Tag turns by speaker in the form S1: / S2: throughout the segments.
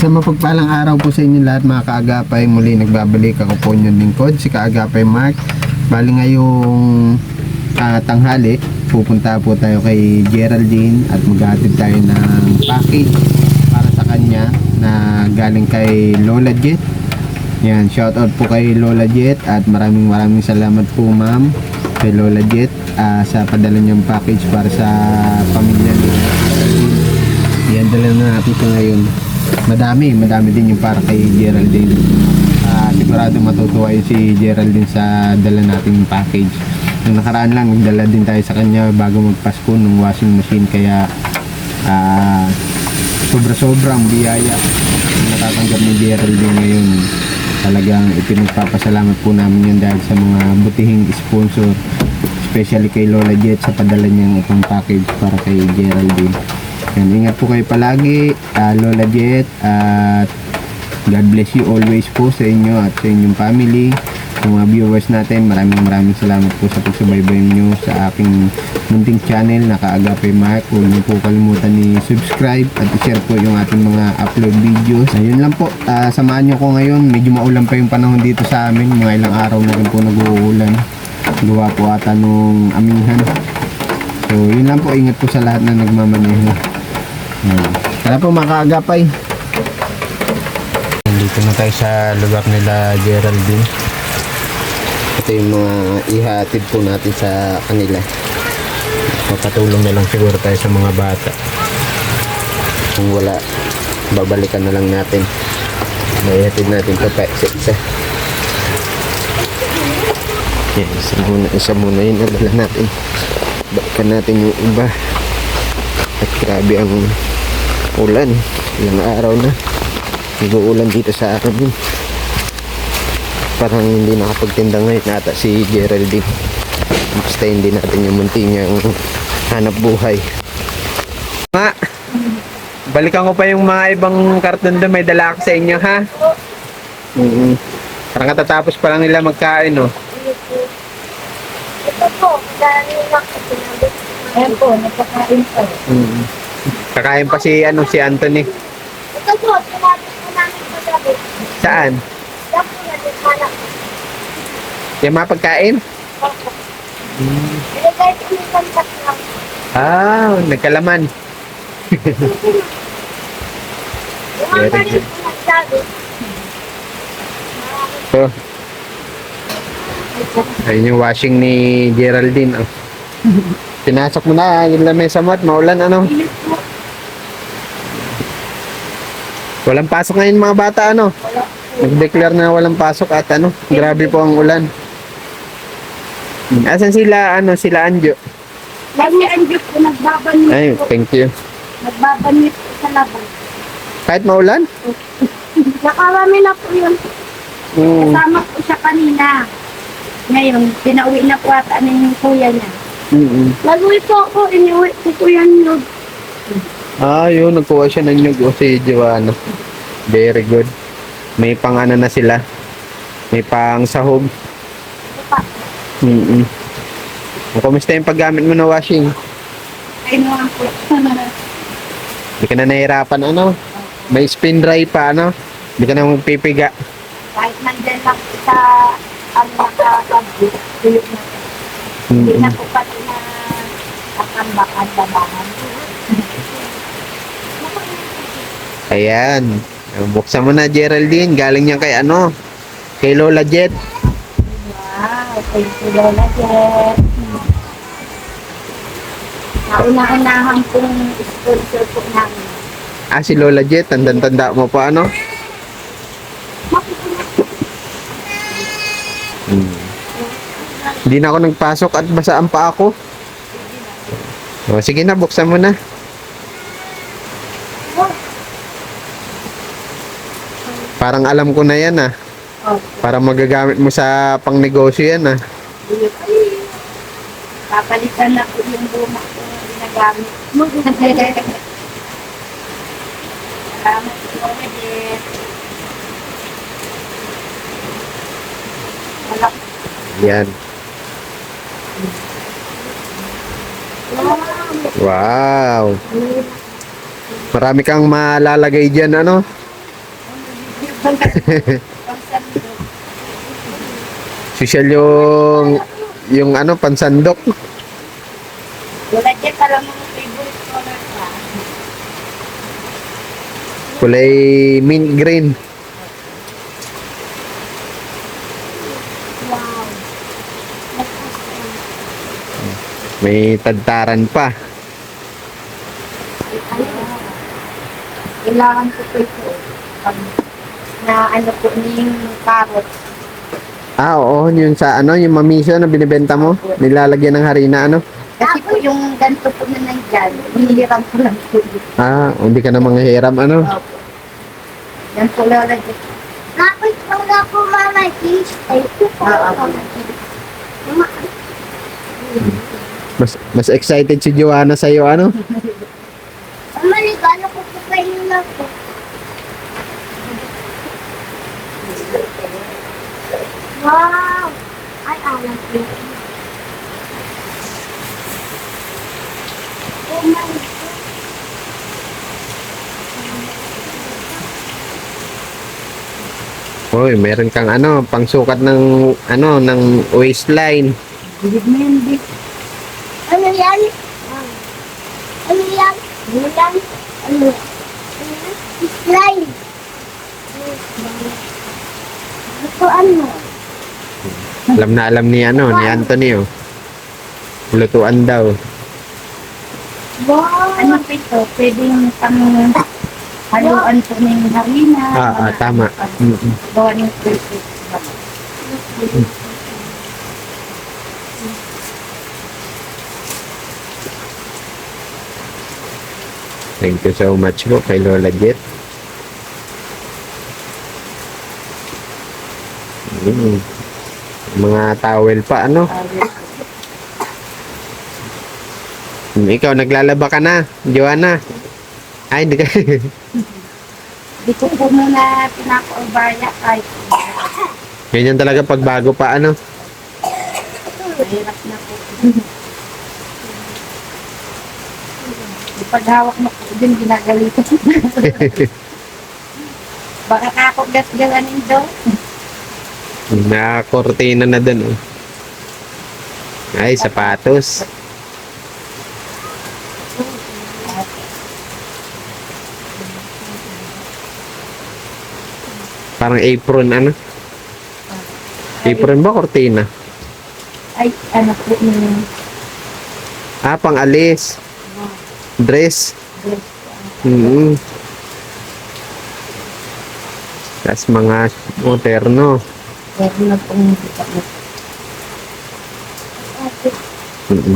S1: Isang mapagpalang araw po sa inyo lahat mga kaagapay. Muli nagbabalik ako po inyong lingkod, si Kaagapay Mark. Bali ngayong tanghali, pupunta po tayo kay Geraldine at maghahatid tayo ng package para sa kanya na galing kay Lola Jet. Yan, shoutout po kay Lola Jet at maraming salamat po ma'am kay Lola Jet sa padala niyang package para sa pamilya ni Geraldine. Yan, dala na natin ito ngayon. Madami din yung para kay Geraldine. Sigurado matutuwa yun si Geraldine sa dala nating package. Nung nakaraan lang, nagdala din tayo sa kanya bago magpasko ng washing machine. Kaya sobra-sobrang biyaya na natatanggap ni Geraldine ngayon. Talagang ipinagpapasalamat po namin yan dahil sa mga butihing sponsor, especially kay Lola Jet sa padala niyang itong package para kay Geraldine. Yan, ingat po kayo palagi, Lola Jet, at God bless you always po sa inyo at sa inyong family. Sa mga viewers natin, maraming salamat po sa pagsubaybay nyo sa aking munting channel na Kaagapay Mark. Huwag niyo po kalimutan ni-subscribe at i-share po yung ating mga upload videos. Ayun lang po, samahan nyo ko ngayon. Medyo maulan pa yung panahon dito sa amin, mga ilang araw na rin po nag-uulan. Gawa po ata nung amihan. So yun lang po, ingat po sa lahat na nagmamaneho. Tara po mga kaagapay. Dito na tayo sa lugar nila Geraldine. Ito yung mga ihatid po natin sa kanila. Papatulong na lang siguro tayo sa mga bata. Kung wala, babalikan na lang natin. Ihatid natin ito pa isa. Yan, isa muna yun nadala natin. Balikan natin yung iba. At grabe ang ulan, ilang araw na nag-uulan dito sa akin. Parang hindi nakapagtinda ngayon ata si Geraldine. Basta hindi natin yung munti niyang hanap buhay. Balikan ko pa yung mga ibang karton doon, may dala ako sa inyo ha. Parang katatapos pa lang nila magkain, no?
S2: Ito po, dahil nakapagpinabot. Ayan po, nagkakain pa.
S1: Kakain pa si Anthony.
S2: Ito po, tinapos po namin sa gabi.
S1: Saan?
S2: Yan po, nagkakain.
S1: Yung mga pagkain?
S2: Opo. Ilagay po yung kontak lang.
S1: Nagkalaman.
S2: Yung mga galing po nagsabi.
S1: So, ayun yung washing ni Geraldine. Pinasok mo na yung lamesa mo at maulan ano? Walang pasok ngayon mga bata ano? Nag-declare na walang pasok at grabe po ang ulan. Asan sila sila Anjo?
S2: Lagi Anjo po, nagbabanit
S1: Ay,
S2: po.
S1: thank you.
S2: Nagbabanit po sa labas.
S1: Kahit maulan?
S2: Nakarami na po yun. Kasama po siya kanina. Ngayon, pinauwi na po ata ng kuya niya. Nag-uwi po ako, iniuwi ko po yan yun.
S1: Yun, nagkuha siya ng nyug si Joanna. Very good. May pang na sila. May pang sahog. Kumusta yung paggamit mo na washing?
S2: Ay naman po.
S1: Hindi ka na nahihirapan May spin dry pa Hindi ka na magpipiga.
S2: Kahit nandyan lang po sa nakakabit, tulog na po. Hindi na po pati na kakambakan labangan.
S1: Ayan. Buksan mo na Geraldine. Galing niya kay kay Lola Jet.
S2: Wow, thank you Lola Jet. Nauna-unahan pong sponsor po namin.
S1: Si Lola Jet. Tanda-tanda mo pa Hindi na ako nagpasok at basaan pa ako. Sige na, buksan mo na. Parang alam ko na yan Para magagamit mo sa pangnegosyo yan
S2: Papalitan na po yung luma ko na ginagamit. Salamat po Lola Jet.
S1: Yan. Wow. Marami kang malalagay dyan, ano?
S2: Pansandok.
S1: Social yung ano, pansandok.
S2: Wala dyan alam mo yung favorite color ka.
S1: Kulay mint green.
S2: Wow.
S1: May tadtaran pa.
S2: Kailangan ko po ito. Na ano po yung carrots.
S1: Ah, oo, yung sa ano, yung mamisyo na binibenta mo, nilalagyan ng harina, ano?
S2: Kasi po yung ganito po na nandyan, hinihiram ko lang po.
S1: Ah, hindi ka na manghihiram, ano?
S2: Opo. Yan po lalagyan. Kapit ko na po mama, please. Ay, ito po. Mama.
S1: Mas excited si Joanna sa'yo, ano?
S2: Mama, ligano ko po kayo na po. Wow! Ay, alam ko. Oh my God.
S1: Hoy, meron kang ano, pangsukat ng ano, ng waistline.
S2: Bilib mo yan, Vic. Ano yan? Ano yan? Ano yan? Ano yan? Slime. Ito ano?
S1: Alam na alam ni ano, ni Anthony, oh. Lutuan daw.
S2: Wow! Ano po ito? Pwedeng pang haluan po ng harina.
S1: Tama. Mm-mm.
S2: Gawa ng perfect.
S1: Thank you so much po kay Lola Jet. Mga towel pa, ano? Ikaw, naglalaba ka na, Joanna. Ay, hindi ka.
S2: Di ko po muna pinaka-overya kahit
S1: Ganyan talaga pag bago pa, ano?
S2: mahirap na po. Di paghawak mo po din, ginagalitan. Baka ako gas-galanin daw.
S1: Nakakortina na dun, oh. Ay, sapatos. Parang apron, ano? Apron ba, kortina?
S2: Ay, ano po yung
S1: Ah, pang alis. Dress.
S2: dress.
S1: Mm. Tapos mga moderno.
S2: Meron na pong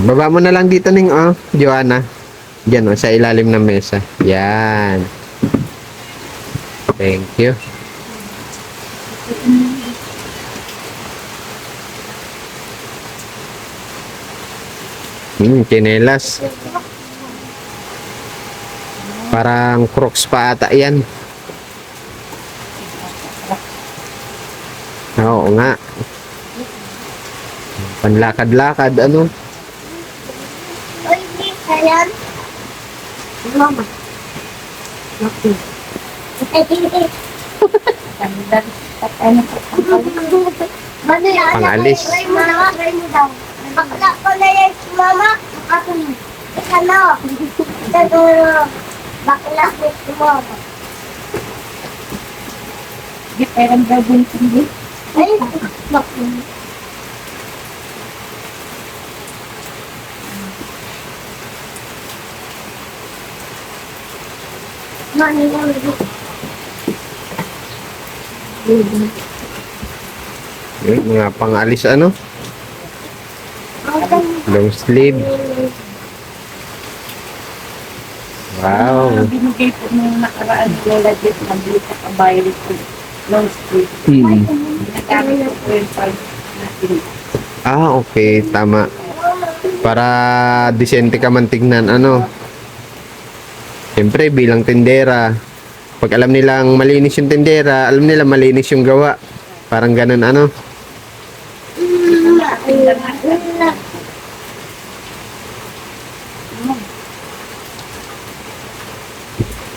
S1: Baba mo na lang dito ning, oh, Joanna. Diyan, oh, sa ilalim ng mesa. Yan. Thank you. Chinelas. Parang Crocs pa ata yan. Oo nga. Panlakad-lakad, ano?
S2: Oy, di, ayan. Mama. Okay. Tanda, at ano po, ano yan?
S1: Pangalis.
S2: Try mo na, try mo daw. Bakla ko na yan si mama. Ako na. Ano? Siguro, bakla ko si mama. Di, parang gagawin ko hindi. Ay, bakla. Mami, mami.
S1: Yun, mga pangalis, ano? Long sleeve. Wow.
S2: Binigay po nung nakaraan ni Lola Jet na blue sa kabayan ko. Long sleeve. Nagamit ko po yung pag natin.
S1: Ah, okay. Tama. Para disente ka man tignan, ano? Siyempre, bilang tindera, pag alam nilang malinis yung tindera, alam nila malinis yung gawa. Parang ganun, ano?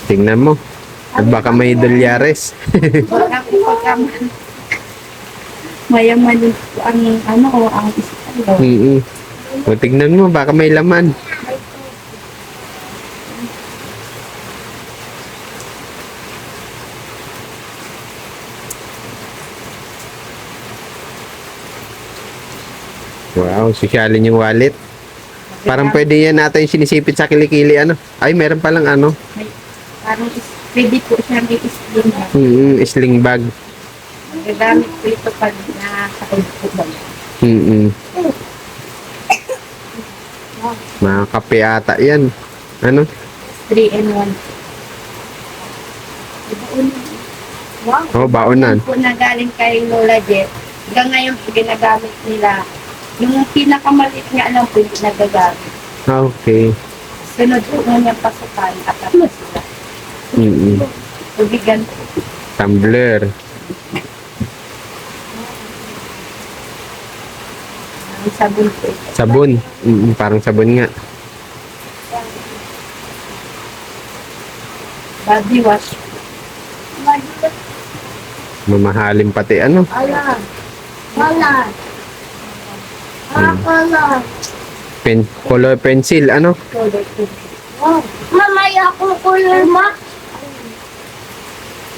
S1: Tingnan mo. At baka may dolyares.
S2: Baka pagka mayaman po ang ano o ang istilo.
S1: O, tignan mo, baka may laman. Wow, sosyalin yung wallet. Parang pwede yan natin sinisipit sa kilikili, ano? Ay, meron palang ano.
S2: May, parang pwede po siya may sling bag.
S1: Sling bag.
S2: Gagamit po ito pag nakakulpo ba.
S1: Mga kape ata yan. Ano?
S2: 3-in-1. Wow.
S1: Oh, baonan.
S2: Po na galing kay Lola Jet. Hanggang ngayon po ginagamit nila. Yung pinakamaliit nga lang po hindi nagagamit.
S1: Okay.
S2: Sunod po nga niyang pasukan at tapos sila. Tubigan po.
S1: Tumbler.
S2: Ang sabon po ito.
S1: Sabon. Parang sabon nga.
S2: Body wash.
S1: Mamahalin pati ano.
S2: Ala. Ala. Ala.
S1: Color pencil, ano?
S2: Wow. Mamaya ako color ma.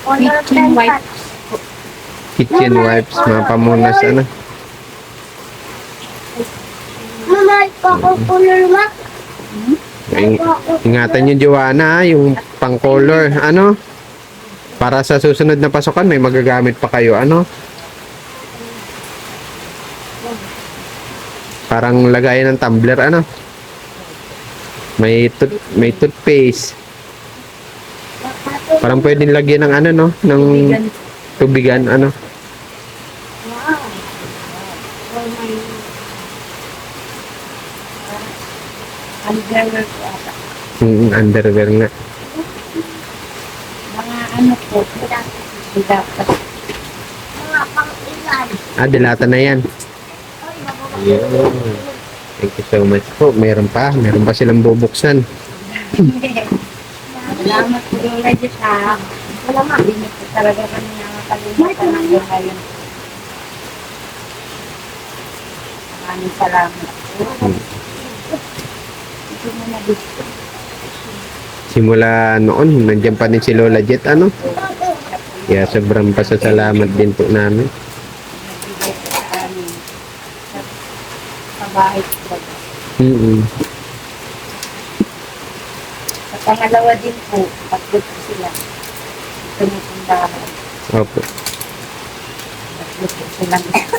S2: Kitchen wipes.
S1: Kitchen wipes, mga pamunas, ano?
S2: Mamaya ako color ma.
S1: Ingatan nyo, Joanna, ha, yung pang color, ano? Para sa susunod na pasukan, may magagamit pa kayo, ano? Parang lagayan ng tumbler, ano? May toothpaste. Parang pwedeng lagyan ng ano, no? Ng tubigan, ano?
S2: Wow. Oh my. Underwear po ata.
S1: Underwear nga.
S2: Mga ano po. Dapat. Mga pang-ilan.
S1: Dilata na yan. Yun. Thank you so much po. Meron pa silang bubuksan.
S2: Salamat po yung legit ha. Salamat. Hindi po talaga kami nakakalimutan ng ngayon. Maraming salamat po. Ito mo na dito.
S1: Simula noon, nandiyan pa din si Lola Jet, ano? Kaya sobrang pasasalamat din po namin.
S2: Nagbigay po sa amin. Sa bahay po. Sa pangalawa din po, tatlo po sila. Ito mo pong bahay.
S1: Opo.
S2: Tatlo po silang gusto.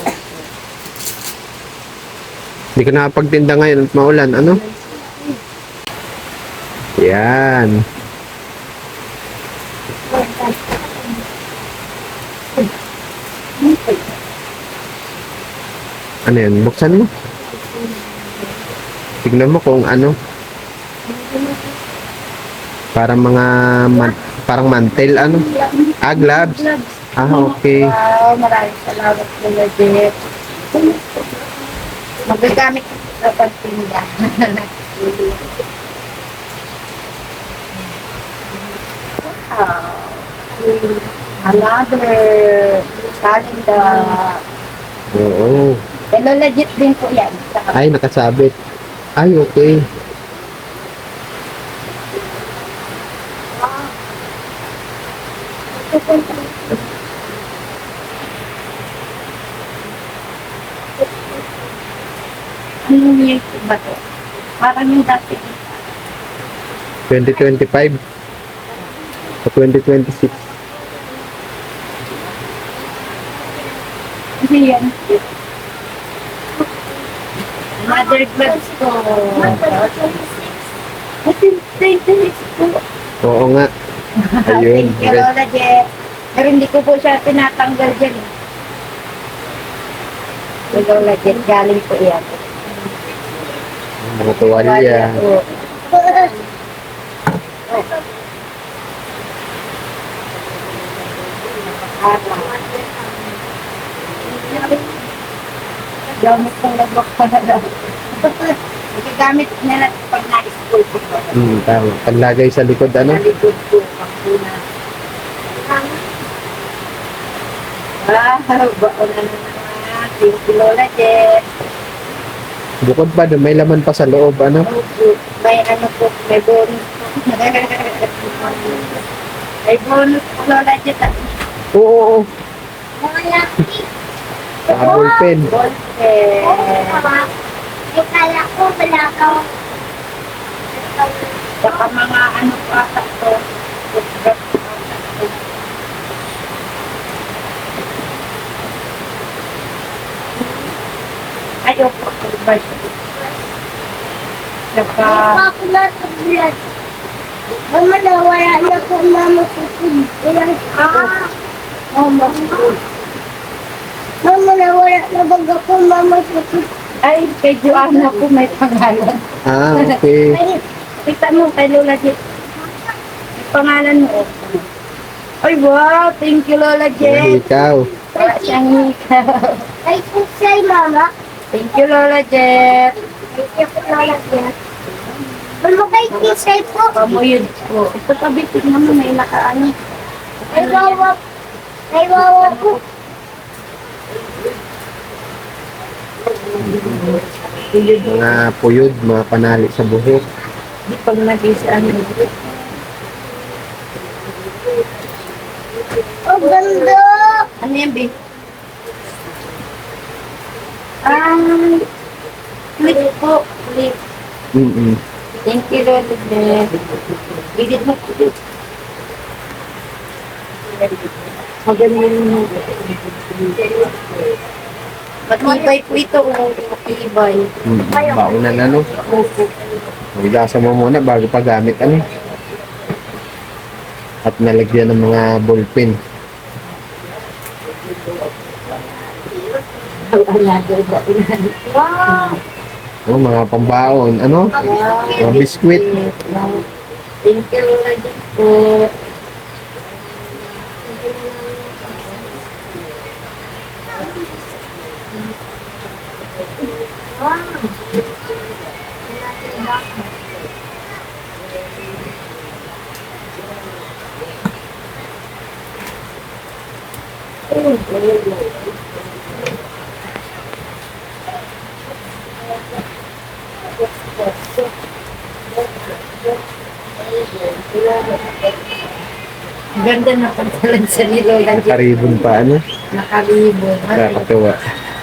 S1: Hindi ka nakapagtinda ngayon at maulan, ano? Yan. Ano yan? Buksan mo. Tignan mo kung ano. Parang mga parang mantel, ano? Gloves. Okay.
S2: Wow, maraming salamat po na Jeff. Magagamit ko sa pagtinda. Another calendar.
S1: Oo.
S2: Pero legit din po yan.
S1: Ay, nakasabit. Ay, okay.
S2: Anong year po ba to? Parang yung dati.
S1: 2025 o 2026.
S2: Kasi yan. Mother gloves ko. At 26 po.
S1: Oo nga. Ayun.
S2: Thank you, Lola Je. Pero hindi ko po siya tinatanggal dyan. Lola Je, galing po yan.
S1: Mga tuwalya.
S2: Po. Gamit kong nagwak pa na daw. Gamit nila pag na-school po.
S1: Tama. Paglagay sa likod, ano?
S2: Nalikod po, pang una. Baon na naman. Thank you, Lola Jet.
S1: Bukod pa doon, may laman pa sa loob, ano?
S2: May ano po, may bonus po. May bonus po, Lola Jet.
S1: Oo, oo.
S2: Malaki.
S1: Ballpen.
S2: Ballpen. Ay, kala ko, wala ka. Baka mga ano pa ata to. Ayoko. Saka,
S3: Mama, nawala na po mama susud. Mama, mama, nawala na baga po mama susud.
S2: ay, kay Joanna po may pangalan.
S1: Ah, okay.
S2: Ay, kita mo kay Lola Jet. May pangalan mo. Ay, wow! Thank you, Lola Jet.
S1: Ikaw.
S2: Wala siyang ikaw.
S3: Ay, kusay mama.
S2: Thank you, Lola Jet.
S3: Ay, wala yan. Mama, kay kisay po.
S2: Pamuyod po. Ito kabitin naman, may nakaano.
S3: Ay, wawa. Ay, wawa po.
S1: Mga puyod, mga panali sa buhok.
S2: Di pag nag-isaan.
S3: Oh, ganda.
S2: Ano yan, babe? Click po. Click.
S1: Mm-mm.
S2: Thank you, Lola Jet. Bigit mo po. Maganda yun. Matibay po ito. Matibay.
S1: Baunan, ano?
S2: Opo.
S1: Magdasa mo muna bago pa gamit, ano? At nalagyan ng mga ballpen.
S2: Wow!
S1: Oh, mga pambaon, ano? Mga biskwit.
S2: Thank you, Lola Jet po. Ganda na pagkalan sa ni Lola Jet.
S1: Nakaribon pa, ano?
S2: Nakaribon.
S1: Nakakatuwa.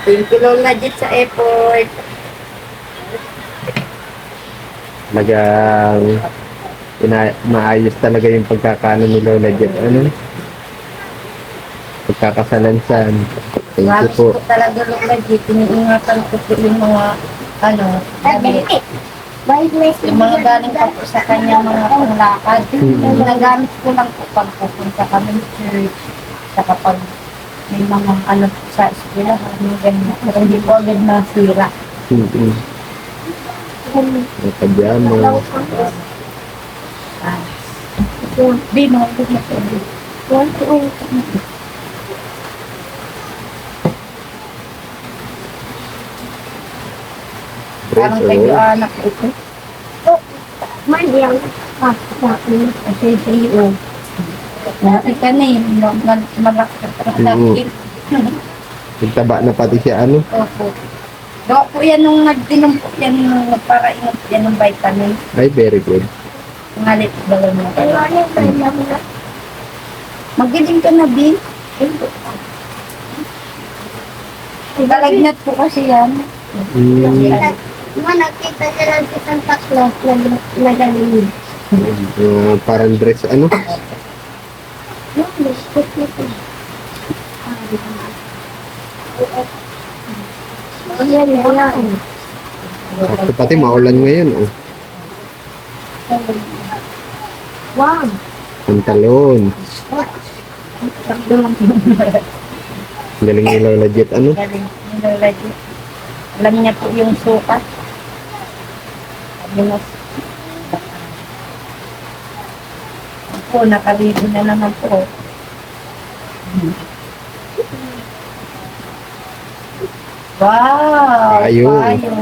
S2: Thank you, Lola Jet, sa effort.
S1: Magang maayos talaga yung pagkakaano ni Lola Jet. Ano? Pagkakasalansan. Thank you
S2: Maraming
S1: po.
S2: po talaga, Lola Jet. Iniingatan ko po yung mga, ano, gamit.
S3: Bye, bless you.
S2: Yung mga galing pa po sa kanya mga panglakad. Ginagamit ko lang po pag pupunta kami sa church. Sa kapag may mga ano po sa eskwela, mga ganyan. Pero hindi po agad nasira.
S1: Mm-mm. May pajama.
S2: Ah. Di, mga po na po. Parang kay anak ito.
S3: Mandiang. Ah, sabi.
S2: Kasi CEO. Nati ka na eh. Malaki.
S1: Nagtaba na pati siya, ano?
S2: Opo. Gawa po yan nung nagdinom po yan nung nagparainom po yan ng vitamin.
S1: Ay, very good.
S2: Ngalit daw mo.
S3: Ay, wala lang na.
S2: Magiling ka na, Bin. Balagnat po kasi yan.
S3: Ma, nakita sila sa Santa Claus na galing.
S1: Parang dress, ano?
S3: Yung biscuit nito. Yan, yan.
S1: At pati maulan ngayon, oh.
S3: Wow.
S1: Pantalon.
S2: Sakto lang po.
S1: Galing ni Lola Jet, ano?
S2: Galing. Nilalaji. Alam niya po yung sukat. Sabi mo, po, nakalibo na naman po. Wow!
S1: Payo.
S2: Payo.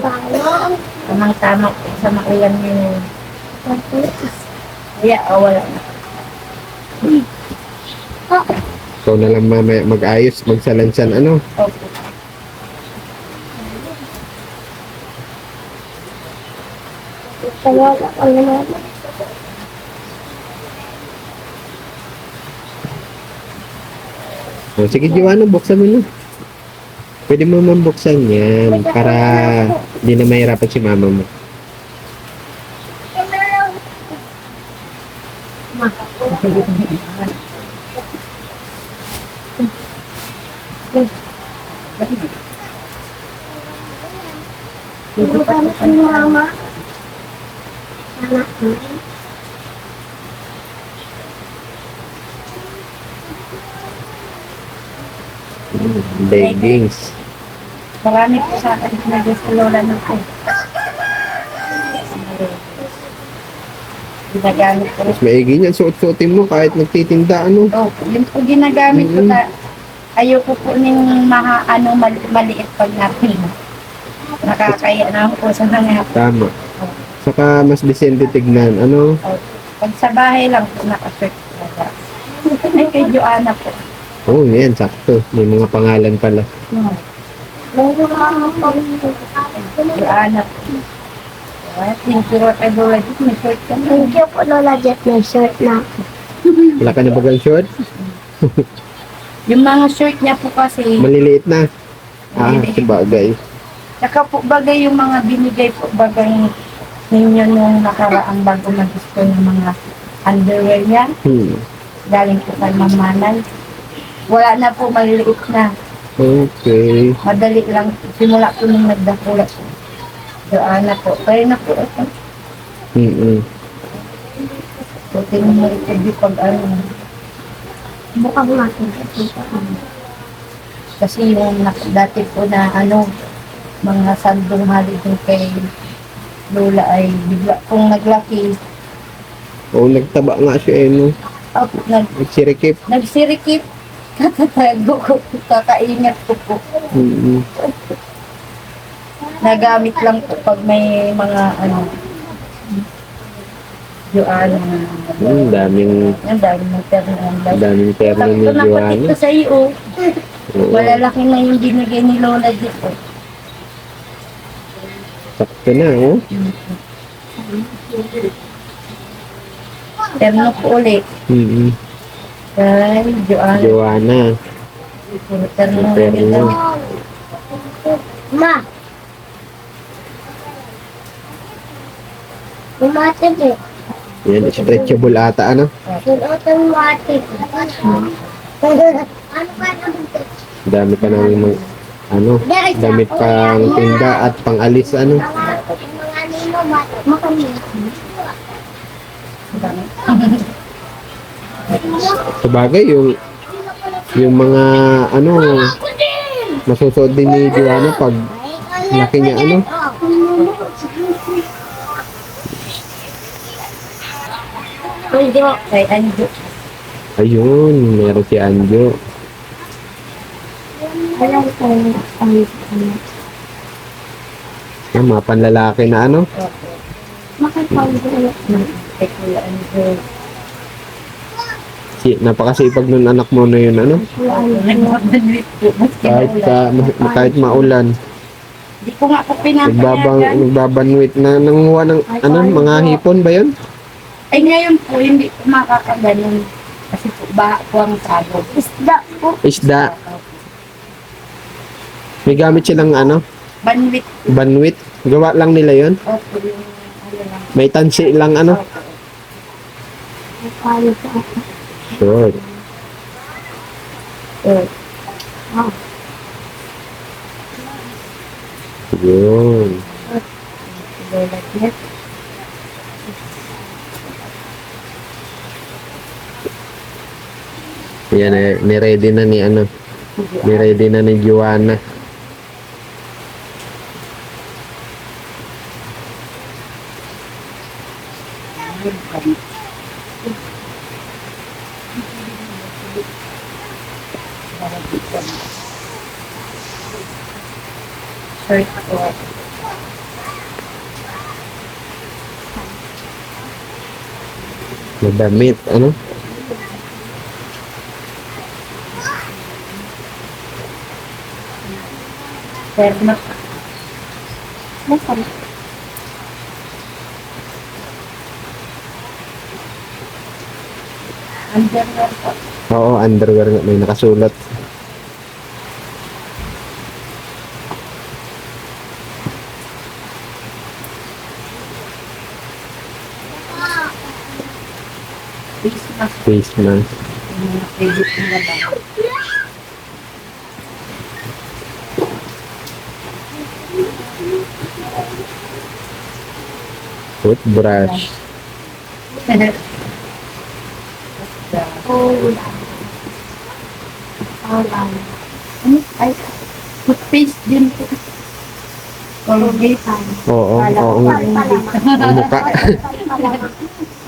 S3: Parang.
S2: Tamang-tama po sa makuyan yun. Kaya, wala na.
S1: Ikaw na lang mamaya mag-ayos, magsalansan, ano?
S2: Opo.
S3: Kaya ako naman.
S1: O, sige, Joanna, buksan mo na. Pwede mo mambuksan yan para di na mahirapan si mama mo.
S3: Hindi kami si mama. Anak ko.
S1: Leggings.
S2: Marami po sa akin na sa lola ng ko. Ginagamit ko.
S1: Mas maigi niyan, suot-suotin mo kahit nagtitinda, ano?
S2: Oh, yun po ginagamit ko na ayoko po ning maliit pag napin. Nakakaya na ako po sa hangap.
S1: Tama. Saka mas decente tignan, ano?
S2: Oh, pag sa bahay lang po nakaswerte talaga. Ay, kay Joanna po.
S1: Oh, yan, sakto. May mga pangalan pala.
S2: Joanna po. Thank you, Rote Lola. May short ka na.
S3: Thank you po, Lola Jet. May shirt na.
S1: Wala ka na bagang short?
S2: Yung mga short niya po kasi,
S1: Maliliit na. Ah, sabagay.
S2: saka po bagay yung mga binigay po bagay ninyo nung nakaraang bago mag-gusto ng mga underwear niya. Galing po kay Mamanay. Wala na po, maliliit na.
S1: Okay.
S2: Madali lang. Simula po nung nagdakulat. Joanna po. Kaya na po ito. So, tingin mo ito di pag ano.
S3: Bukang natin.
S2: Kasi yung dati po na ano, mga sandong haliday kay Lola ay bigla pong naglaki.
S1: Oo, nagtaba nga siya, eh, no? Nagsirikip.
S2: Nagsirikip. Katatago ko. Kakaingat ko po. Nagamit lang po pag may mga ano. Joanna.
S1: Daming
S2: Ang daming terno.
S1: terno ni
S2: Sabi ko na pati
S1: Joanna.
S2: ito sa iyo.
S1: Oo.
S2: Malalaki na yung binigay ni Lola dito.
S1: Sakto na, oh.
S2: Terno po ulit. Kay Joanna.
S1: Joanna.
S2: Terno
S1: Terno.
S2: nito.
S3: Ma! Umatin eh.
S1: Yan, stretchable ata, ano?
S3: Sunotan mo atin. Ano ka naman?
S1: Dami pa namin ano, damit pang tinda at pang alis, ano?
S3: Mga nino, makami.
S1: Sabagay, yung mga, ano, masusuot din ni Joanna pag laki niya, ano?
S2: Anjo. Kay Anjo.
S1: Ayun, meron si Anjo.
S3: Alam ko,
S1: Mga panlalaki na, ano?
S3: makapag-ulit na.
S2: Kay Kuya Anjo.
S1: Napakasipag ng anak mo na yun, ano?
S2: Nagbabanwit po.
S1: Kahit maulan.
S2: Di ko nga po pinapayagan.
S1: Nagbabanwit na nanguha ng, ano, mga hipon ba yun?
S2: Ay ngayon po, hindi ko makakaganon. Kasi po, baha po ang sabog.
S3: Isda po.
S1: Isda. May gamit silang, ano,
S2: Banwit.
S1: banwit. Gawa lang nila yun.
S2: Opo, yung ano lang.
S1: May tansi lang, ano.
S3: Paano sa ako?
S1: Sure. Yun.
S2: Lola Jet.
S1: Yan, ni-ready na ni, ano, ni-ready na ni Joanna.
S2: Shirt po.
S1: Madamit, ano?
S2: Pero
S3: Nasaan?
S2: underwear po.
S1: Oo, underwear nga may nakasulat.
S2: Face mask.
S1: Face mask.
S2: Yung mga pwede kong laban.
S1: Toothbrush.
S3: Oh, wala.
S2: Ay, toothpaste din po. Colgate.
S1: Oo,
S2: Kala ko
S1: oo.
S2: Colgate.
S1: Ang mukha.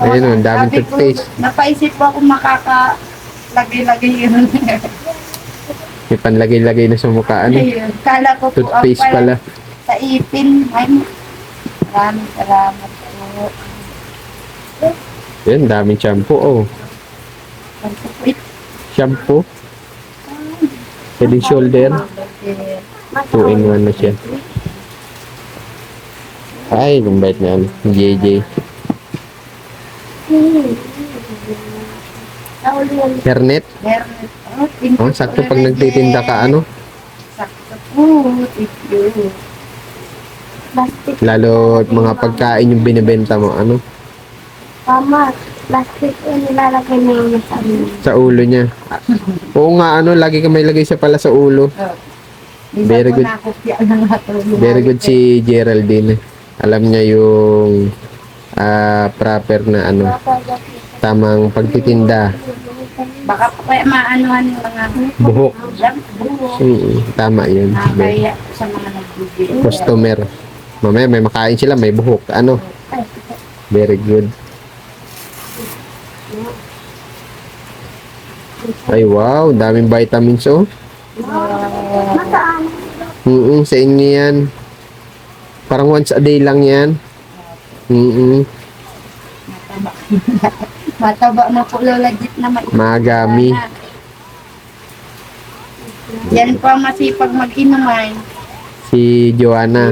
S1: Ayun o, ang daming
S2: Sabi ko,
S1: toothpaste.
S2: Napaisip po ako makaka-lagay-lagay yun.
S1: May panlagay-lagay na sa mukha. Ano?
S2: Ayun. Kala ko po ang
S1: Toothpaste pala.
S2: sa ipin. Ay, maraming salamat po.
S1: Yan, daming shampoo. Oh,
S2: Wait.
S1: shampoo. Head and shoulder. 2-in-1 na siya. Ay, yung bait na yan. JJ. Hairnet.
S2: Meron.
S1: Oh, sakto pag nagtitinda ka, ano?
S2: Sakto po. Thank you.
S3: Plastic.
S1: Lalo mga pagkain yung binibenta mo, ano?
S3: Tama. Plastic yung nilalagay na yung sa amin.
S1: Sa ulo niya. Oo nga, ano, lagi ka may lagay siya pala sa ulo. Very good. Very good si Geraldine. Alam niya yung proper na ano, tamang pagtitinda.
S2: Baka po kaya maanuhan yung mga
S1: Buhok.
S2: buhok.
S1: Tama yun.
S2: Nakakaya sa mga nagbibigay.
S1: Customer. Mamaya may makain sila, may buhok. Ano? Very good. Ay wow, daming vitamins oh.
S3: Nasaan?
S1: Sa inyo yan. Parang once a day lang yan.
S2: Mataba. Mataba na po lolagit na
S1: Magami.
S2: Yan po ang masipag mag-inuman.
S1: Si Joanna.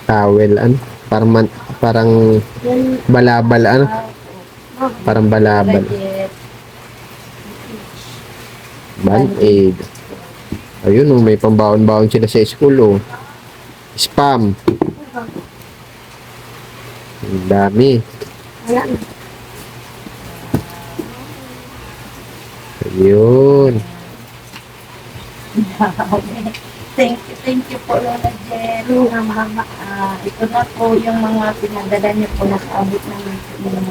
S1: Towel an. Parang balabal ano. Parang balabal. Band-aid. Ayun oh, may pambaon-baon sila sa school oh. Spam. Ang dami.
S3: Wala na.
S1: Ayun.
S2: Thank you po, Lola Jen. Ito na po yung mga pinadala niyo po na kaabot namin ng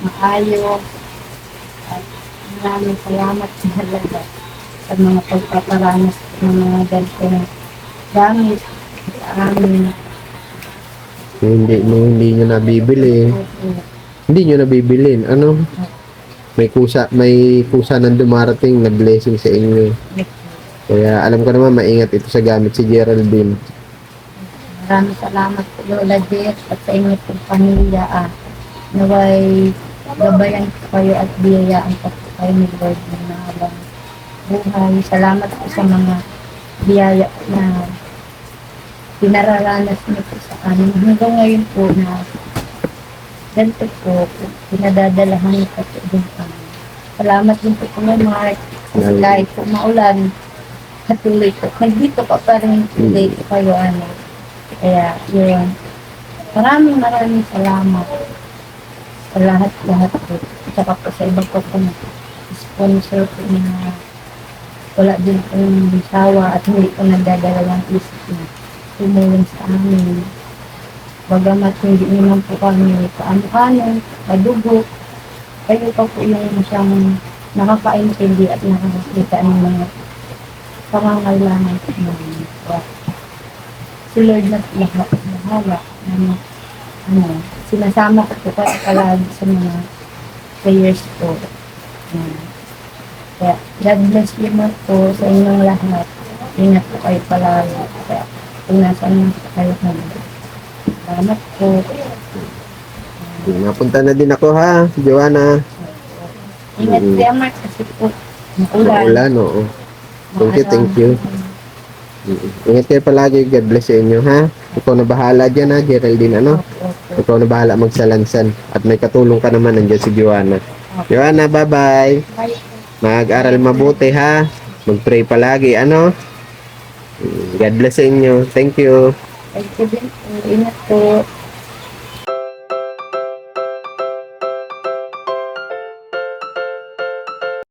S2: maayos. At maraming salamat talaga sa mga pagpaparanas ng mga ganito na gamit sa amin.
S1: Hindi nyo nabibili. Hindi nyo nabibilin. Ano? May kusa nang dumarating na blessing sa inyo. Kaya alam ko naman maingat ito sa gamit si Geraldine.
S2: Maraming salamat po, Lola Jet, at sa inyo pong pamilya. Naway gabayan po kayo at biyayaan po kayo ni Lord ng habang buhay. Salamat po sa mga biyaya na pinararanas niyo po sa amin. Hanggang ngayon po na ganito po, pinadadalahan niyo po din kami. Salamat din po po mga kasi kahit po maulan, patuloy po. Nandito pa rin tuloy po kayo, ano. Kaya, yun. Maraming salamat sa lahat po. Tsaka po sa ibang po sponsor po na wala din po yung sawa at hindi po nagdadalawang isip na tumulong sa amin. Bagamat hindi naman po kami paano-ano, madugo. Kayo pa po yung siyang nakakaintindi at nakakakita ng mga pangangailangan po namin. Si Lord na lahat bahala. Sinasama ko po kayo palagi sa mga prayers po. Kaya God bless you mo po sa inyong lahat. Ingat po kayo palagi. Kaya kung nasaan na kayo na. Salamat po.
S1: Napunta na din ako ha, Joanna.
S2: Ingat siya, Mark, kasi po, maulan.
S1: Maulan, oo. Thank you, thank you. Ingat kayo palagi. God bless sa inyo, ha? Ikaw na bahala dyan, ha, Geraldine, ano? Ikaw na bahala magsalansan. At may katulong ka naman, nandiyan si Joanna. Joanna, bye-bye.
S2: Bye.
S1: Mag-aral mabuti, ha? Mag-pray palagi, ano? God bless sa inyo. Thank you.
S2: Thank you din po. Ingat po.